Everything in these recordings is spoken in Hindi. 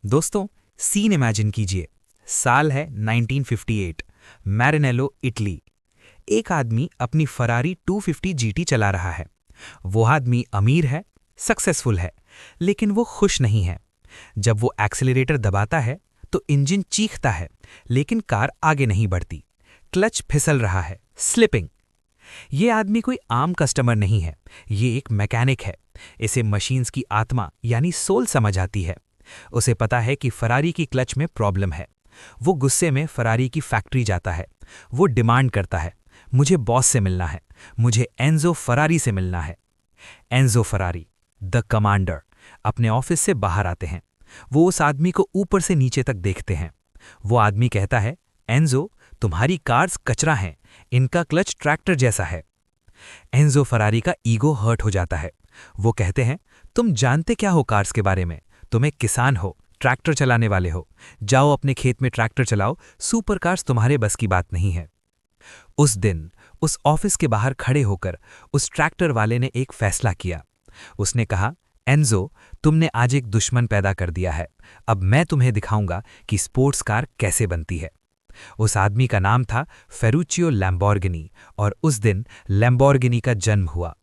दोस्तों, सीन इमेजिन कीजिए। साल है 1958। मैरिनेलो, इटली। एक आदमी अपनी फरारी 250 जीटी चला रहा है। वो आदमी अमीर है, सक्सेसफुल है, लेकिन वो खुश नहीं है। जब वो एक्सेलरेटर दबाता है तो इंजन चीखता है, लेकिन कार आगे नहीं बढ़ती। क्लच फिसल रहा है, स्लिपिंग। ये आदमी कोई आम कस्टमर नहीं है, ये एक मैकेनिक है। इसे मशीन्स की आत्मा यानी सोल समझ आती है। उसे पता है कि फरारी की क्लच में प्रॉब्लम है। वो गुस्से में फरारी की फैक्ट्री जाता है। वो डिमांड करता है, मुझे बॉस से मिलना है, मुझे एंजो फरारी से मिलना है। एंजो फरारी, द कमांडर, अपने ऑफिस से बाहर आते हैं। वो उस आदमी को ऊपर से नीचे तक देखते हैं। वो आदमी कहता है, एंजो, तुम्हारी कार्स कचरा हैं, इनका क्लच ट्रैक्टर जैसा है। एंजो फरारी का ईगो हर्ट हो जाता है। वो कहते हैं, तुम जानते क्या हो कार्स के बारे में? तुम एक किसान हो, ट्रैक्टर चलाने वाले हो। जाओ अपने खेत में ट्रैक्टर चलाओ, सुपर कार्स तुम्हारे बस की बात नहीं है। उस दिन उस ऑफिस के बाहर खड़े होकर उस ट्रैक्टर वाले ने एक फैसला किया। उसने कहा, एंजो, तुमने आज एक दुश्मन पैदा कर दिया है। अब मैं तुम्हें दिखाऊंगा कि स्पोर्ट्स कार कैसे बनती है। उस आदमी का नाम था फेरुचियो लैम्बोर्गिनी, और उस दिन लैम्बोर्गिनी का जन्म हुआ।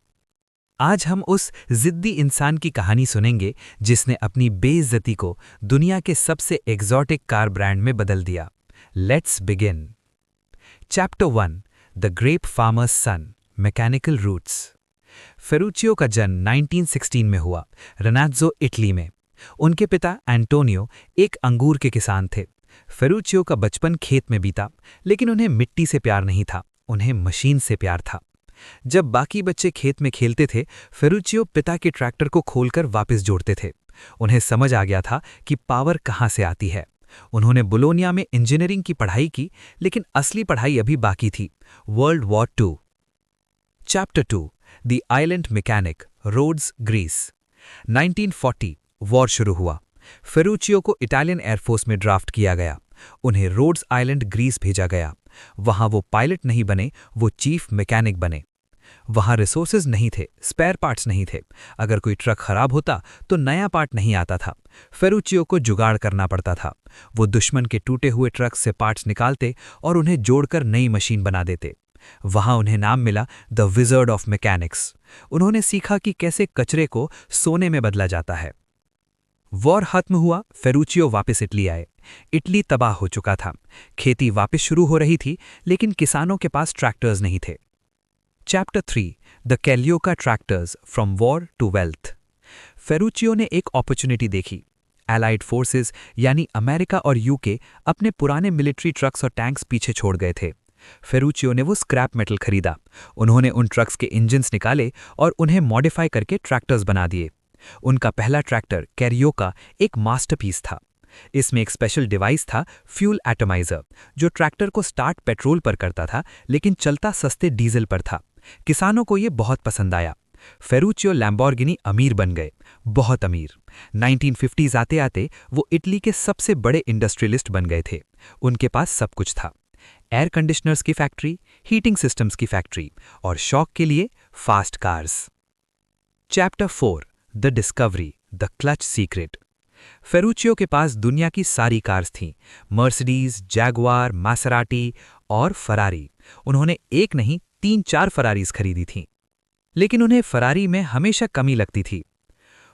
आज हम उस जिद्दी इंसान की कहानी सुनेंगे जिसने अपनी बेइज्जती को दुनिया के सबसे एग्जॉटिक कार ब्रांड में बदल दिया। Let's begin. Chapter 1, the grape farmer's son, mechanical roots. Ferruccio का जन्म 1916 में हुआ, रनाज़्ज़ो, इटली में। उनके पिता एंटोनियो एक अंगूर के किसान थे। फेरुचियो का बचपन खेत में बीता, लेकिन उन्हें मिट्टी से प्यार नहीं था, उन्हें मशीन से प्यार था। जब बाकी बच्चे खेत में खेलते थे, फेरुचियो पिता के ट्रैक्टर को खोलकर वापस जोड़ते थे। उन्हें समझ आ गया था कि पावर कहाँ से आती है। उन्होंने बोलोनिया में इंजीनियरिंग की पढ़ाई की, लेकिन असली पढ़ाई अभी बाकी थी, world war 2। Chapter 2, the island mechanic, Rhodes, Greece. 1940 war शुरू हुआ। फेरुचियो को इटालियन एयरफोर्स में ड्राफ्ट किया गया। उन्हें रोड्स आइलैंड, ग्रीस भेजा गया। वहां वो पायलट नहीं बने, वो चीफ मैकेनिक बने। वहां रिसोर्सेज नहीं थे, स्पेयर पार्ट्स नहीं थे। अगर कोई ट्रक खराब होता तो नया पार्ट नहीं आता था। फेरुचियो को जुगाड़ करना पड़ता था। वो दुश्मन के टूटे हुए ट्रक से पार्ट्स निकालते और उन्हें जोड़कर नई मशीन बना देते। वहां उन्हें नाम मिला द विजर्ड ऑफ मैकेनिक्स। उन्होंने सीखा कि कैसे कचरे को सोने में बदला जाता है। वॉर खत्म हुआ, फेरुचियो वापस इटली आए। इटली तबाह हो चुका था। खेती वापस शुरू हो रही थी, लेकिन किसानों के पास ट्रैक्टर्स नहीं थे। Chapter 3, the Calioca tractors, from war to wealth. Ferruccio ने एक अपॉर्चुनिटी देखी। एलाइड फोर्सेस यानी अमेरिका और यूके अपने पुराने मिलिट्री ट्रक्स और टैंक्स पीछे छोड़ गए थे। फेरुचियो ने वो स्क्रैप मेटल खरीदा। उन्होंने उन ट्रक्स के इंजन्स निकाले और उन्हें मॉडिफाई करके ट्रैक्टर्स बना दिए। उनका पहला ट्रैक्टर कैरियोका एक मास्टरपीस था। इसमें एक स्पेशल डिवाइस था, फ्यूल एटमाइजर, जो ट्रैक्टर को स्टार्ट पेट्रोल पर करता था, लेकिन चलता सस्ते डीजल पर था। किसानों को ये बहुत पसंद आया। फेरुचियो लैम्बोर्गिनी अमीर बन गए, बहुत अमीर। 1950s आते आते वो इटली के सबसे बड़े इंडस्ट्रियलिस्ट बन गए थे। उनके पास सब कुछ था, एयर कंडीशनर्स की फैक्ट्री, हीटिंग सिस्टम्स की फैक्ट्री, और शौक के लिए fast cars. Chapter 4, the discovery, the clutch secret. Ferruccio के पास दुनिया की सारी कार्स थीं, मर्सिडीज, जैगुआर, मासेराटी और फरारी। उन्होंने एक नहीं 3-4 फरारीज खरीदी थीं। लेकिन उन्हें फरारी में हमेशा कमी लगती थी।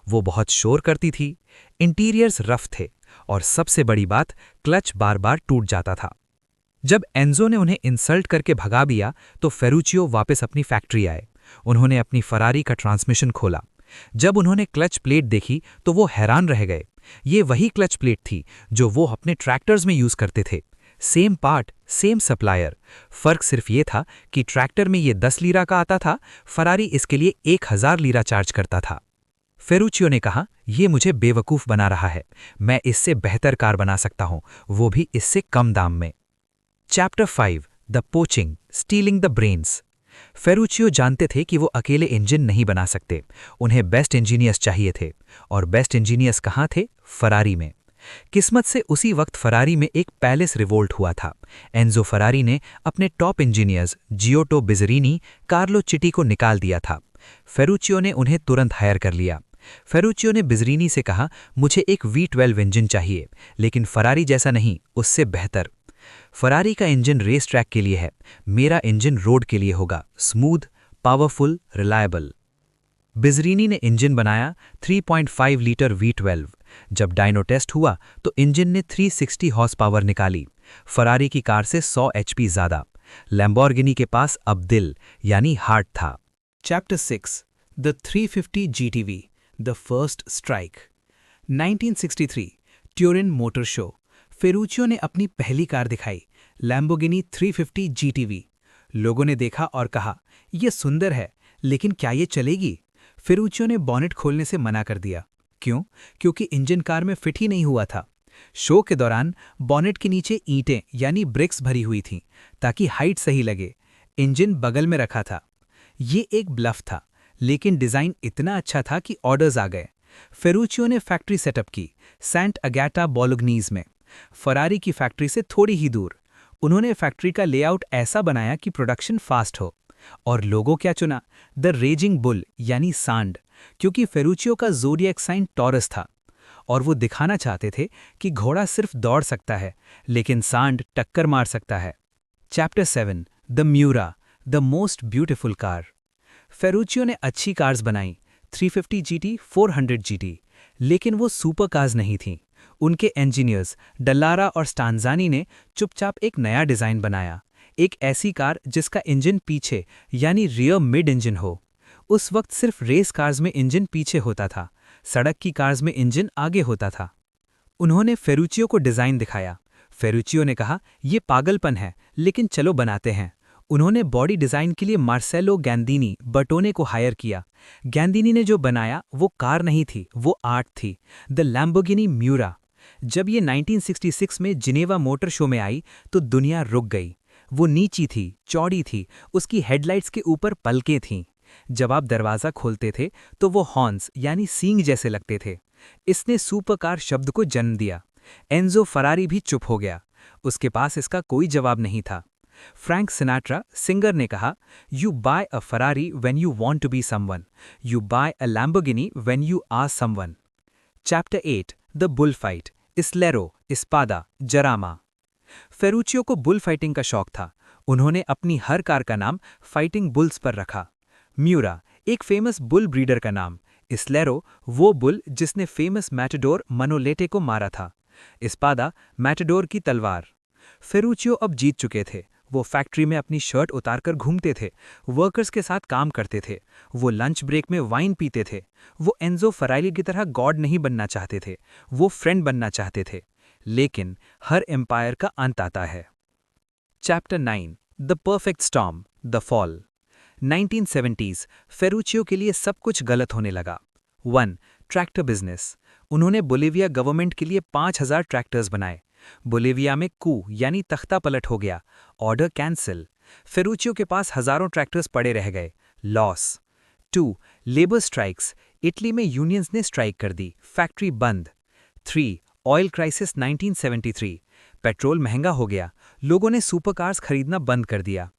वो बहुत शोर करती थी, इंटीरियर्स रफ थे, और सबसे बड़ी बात, क्लच बार बार टूट जाता था। जब एंजो ने उन्हें इंसल्ट करके भगा दिया तो फेरुचियो वापस अपनी फैक्ट्री आए। उन्होंने अपनी फरारी का ट्रांसमिशन खोला। जब उन्होंने क्लच प्लेट देखी तो वो हैरान रह गए। ये वही क्लच प्लेट थी जो वो अपने ट्रैक्टर्स में यूज करते थे। Same part, same supplier. फर्क सिर्फ ये था कि ट्रैक्टर में ये 10 लीरा का आता था, फरारी इसके लिए 1000 लीरा चार्ज करता था। फेरुचियो ने कहा, ये मुझे बेवकूफ़ बना रहा है, मैं इससे बेहतर कार बना सकता हूं, वो भी इससे कम दाम में। Chapter 5, the poaching, stealing the brains. Ferruccio जानते थे कि वो अकेले इंजन नहीं बना सकते, उन्हें बेस्ट इंजीनियर्स चाहिए थे। और बेस्ट इंजीनियर्स कहाँ थे? फरारी में। किस्मत से उसी वक्त फरारी में एक पैलेस रिवोल्ट हुआ था। एंजो फरारी ने अपने टॉप इंजीनियर्स जियोटो बिजरीनी, कार्लो चिटी को निकाल दिया था। फेरुचियो ने उन्हें तुरंत हायर कर लिया। फेरुचियो ने बिजरीनी से कहा, मुझे एक V12 इंजन चाहिए, लेकिन फरारी जैसा नहीं, उससे बेहतर। फरारी का इंजन रेस ट्रैक के लिए है, मेरा इंजन रोड के लिए होगा, स्मूथ, पावरफुल, रिलायबल। बिजरीनी ने इंजन बनाया 3.5 लीटर V12। जब डायनो टेस्ट हुआ तो इंजन ने 360 हॉर्स पावर निकाली, फरारी की कार से 100 HP ज़्यादा। लैम्बोर्गिनी के पास अब दिल यानी हार्ट था। Chapter 6 The 350 GTV The First Strike 1963 Turin motor show. Ferruccio ने अपनी पहली कार दिखाई, लैम्बोर्गिनी 350 GTV। लोगों ने देखा और कहा, यह सुंदर है, लेकिन क्या ये चलेगी? फेरुचियो ने बॉनेट खोलने से मना कर दिया। क्यों? क्योंकि इंजन कार में फिट ही नहीं हुआ था। शो के दौरान बॉनेट के नीचे ईंटें यानी ब्रिक्स भरी हुई थीं, ताकि हाइट सही लगे। इंजन बगल में रखा था। ये एक ब्लफ था, लेकिन डिज़ाइन इतना अच्छा था कि ऑर्डर्स आ गए। फेरुचियो ने फैक्ट्री सेटअप की, सेंट अगैटा बोलोग्नीज में, फरारी की फैक्ट्री से थोड़ी ही दूर। उन्होंने फैक्ट्री का लेआउट ऐसा बनाया कि प्रोडक्शन फास्ट हो। और लोगों क्या चुना? द रेजिंग बुल यानी सांड, क्योंकि फेरुचियो का ज़ोडिएक साइन टॉरस था और वो दिखाना चाहते थे कि घोड़ा सिर्फ दौड़ सकता है, लेकिन सांड टक्कर मार सकता है। Chapter 7 the Miura the most beautiful car. Ferruccio ने अच्छी कार्स बनाई, 350 GT, 400 GT, लेकिन वो सुपर कार्स नहीं थीं। उनके इंजीनियर्स डल्लारा और स्टांजानी ने चुपचाप एक नया डिज़ाइन बनाया, एक ऐसी कार जिसका इंजन पीछे यानी रियर मिड इंजन हो। उस वक्त सिर्फ रेस कार्स में इंजन पीछे होता था, सड़क की कार्स में इंजन आगे होता था। उन्होंने फेरुचियो को डिज़ाइन दिखाया। फेरुचियो ने कहा, यह पागलपन है, लेकिन चलो बनाते हैं। उन्होंने बॉडी डिज़ाइन के लिए मार्सेलो गैंदीनी बर्टोने को हायर किया। गैंदीनी ने जो बनाया वो कार नहीं थी, वो आर्ट थी, द लैम्बोर्गिनी म्यूरा। जब ये 1966 में जिनेवा मोटर शो में आई तो दुनिया रुक गई। वो नीची थी, चौड़ी थी, उसकी हेडलाइट्स के ऊपर पलकें थीं। जब आप दरवाज़ा खोलते थे तो वो हॉर्न्स यानी सींग जैसे लगते थे। इसने सुपरकार शब्द को जन्म दिया। एंजो फरारी भी चुप हो गया, उसके पास इसका कोई जवाब नहीं था। फ्रैंक सिनाट्रा सिंगर ने कहा, you buy a Ferrari when you want to be someone, you buy a Lamborghini when you are someone. Chapter 8 the bull fight, Islero, Espada, Jarama. Ferruccio को बुल फाइटिंग का शौक था। उन्होंने अपनी हर कार का नाम फाइटिंग बुल्स पर रखा। म्यूरा एक फेमस बुल ब्रीडर का नाम, इस्लेरो वो बुल जिसने फेमस मैटाडोर मनोलेटे को मारा था, इस्पादा मैटाडोर की तलवार। फेरुचियो अब जीत चुके थे। वो फैक्ट्री में अपनी शर्ट उतारकर घूमते थे, वर्कर्स के साथ काम करते थे, वो लंच ब्रेक में वाइन पीते थे। वो एंजो फरारी की तरह गॉड नहीं बनना चाहते थे, वो फ्रेंड बनना चाहते थे। लेकिन हर एम्पायर का अंत आता है। Chapter 9 the perfect storm, the fall. 1970s फेरुचियो के लिए सब कुछ गलत होने लगा। 1 ट्रैक्टर बिजनेस। उन्होंने बोलिविया गवर्नमेंट के लिए 5000 ट्रैक्टर्स बनाए। बोलिविया में कू यानी तख्ता पलट हो गया, ऑर्डर कैंसिल। फेरुचियो के पास हजारों ट्रैक्टर्स पड़े रह गए, लॉस। 2 labour strikes. इटली में यूनियंस ने स्ट्राइक कर दी, फैक्ट्री बंद। 3 ऑयल क्राइसिस 1973। पेट्रोल महंगा हो गया, लोगों ने सुपरकार्स खरीदना बंद कर दिया।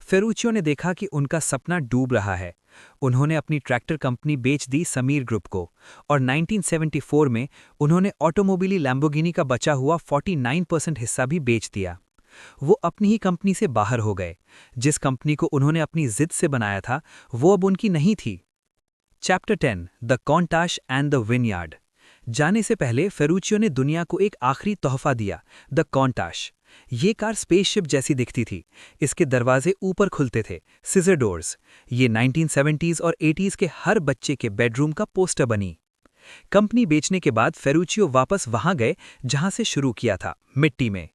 फेरुचियो ने देखा कि उनका सपना डूब रहा है। उन्होंने अपनी ट्रैक्टर कंपनी बेच दी समीर ग्रुप को और 1974 में उन्होंने ऑटोमोबिली लैम्बोर्गिनी का बचा हुआ 49% हिस्सा भी बेच दिया। वो अपनी ही कंपनी से बाहर हो गए। जिस कंपनी को उन्होंने अपनी जिद से बनाया था वो अब उनकी नहीं थी। Chapter 10 the Countach and the vineyard. जाने से पहले फेरुचियो ने दुनिया को एक आखिरी तोहफा दिया, द कॉन्टाश। ये कार स्पेसशिप जैसी दिखती थी। इसके दरवाजे ऊपर खुलते थे, सिजर डोर्स। ये 1970s और 80s के हर बच्चे के बेडरूम का पोस्टर बनी। कंपनी बेचने के बाद फेरुचियो वापस वहां गए जहां से शुरू किया था, मिट्टी में।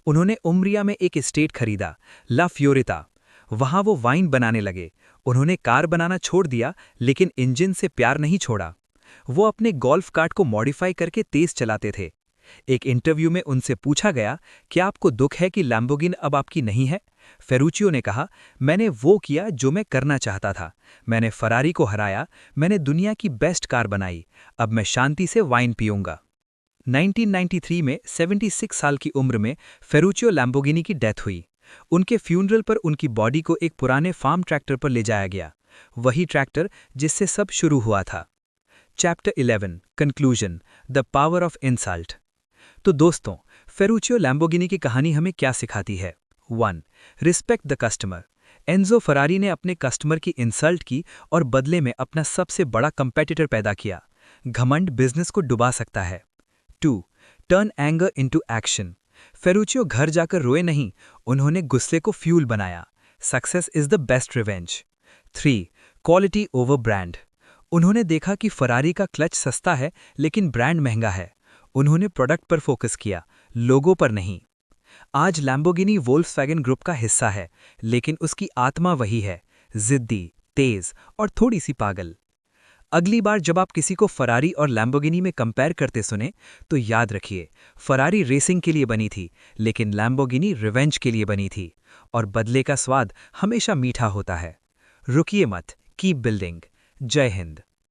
उन्होंने उम्रिया में एक एस्टेट खरीदा, ला फ्योरिता। वहां वो वाइन बनाने लगे। उन्होंने कार बनाना छोड़ दिया, लेकिन इंजन से प्यार नहीं छोड़ा। वो अपने गोल्फ कार्ट को मॉडिफाई करके तेज चलाते थे। एक इंटरव्यू में उनसे पूछा गया, क्या आपको दुख है कि लैम्बोर्गिनी अब आपकी नहीं है? फेरुचियो ने कहा, मैंने वो किया जो मैं करना चाहता था। मैंने फरारी को हराया, मैंने दुनिया की बेस्ट कार बनाई। अब मैं शांति से वाइन पीऊंगा। 1993 में 76 साल की उम्र में फेरुचियो लैम्बोर्गिनी की डेथ हुई। उनके फ्यूनरल पर उनकी बॉडी को एक पुराने फार्म ट्रैक्टर पर ले जाया गया, वही ट्रैक्टर जिससे सब शुरू हुआ था। Chapter 11 conclusion the power of insult. तो दोस्तों, फेरुचियो लैम्बोर्गिनी की कहानी हमें क्या सिखाती है? 1. Respect the customer. Enzo Ferrari ने अपने कस्टमर की इंसल्ट की और बदले में अपना सबसे बड़ा कंपेटिटर पैदा किया। घमंड बिजनेस को डुबा सकता है। 2. Turn anger into action. Ferruccio घर जाकर रोए नहीं, उन्होंने गुस्से को फ्यूल बनाया। Success is the best revenge. 3. Quality over brand. उन्होंने देखा कि फरारी का क्लच सस्ता है लेकिन ब्रांड महंगा है। उन्होंने प्रोडक्ट पर फोकस किया, लोगों पर नहीं। आज लैम्बोर्गिनी वोल्क्सवैगन ग्रुप का हिस्सा है, लेकिन उसकी आत्मा वही है, जिद्दी, तेज और थोड़ी सी पागल। अगली बार जब आप किसी को फरारी और लैम्बोर्गिनी में कंपेयर करते सुने, तो याद रखिए, फरारी रेसिंग के लिए बनी थी, लेकिन लैम्बोर्गिनी रिवेंज के लिए बनी थी। और बदले का स्वाद हमेशा मीठा होता है। रुकिए मत, कीप बिल्डिंग। जय हिंद।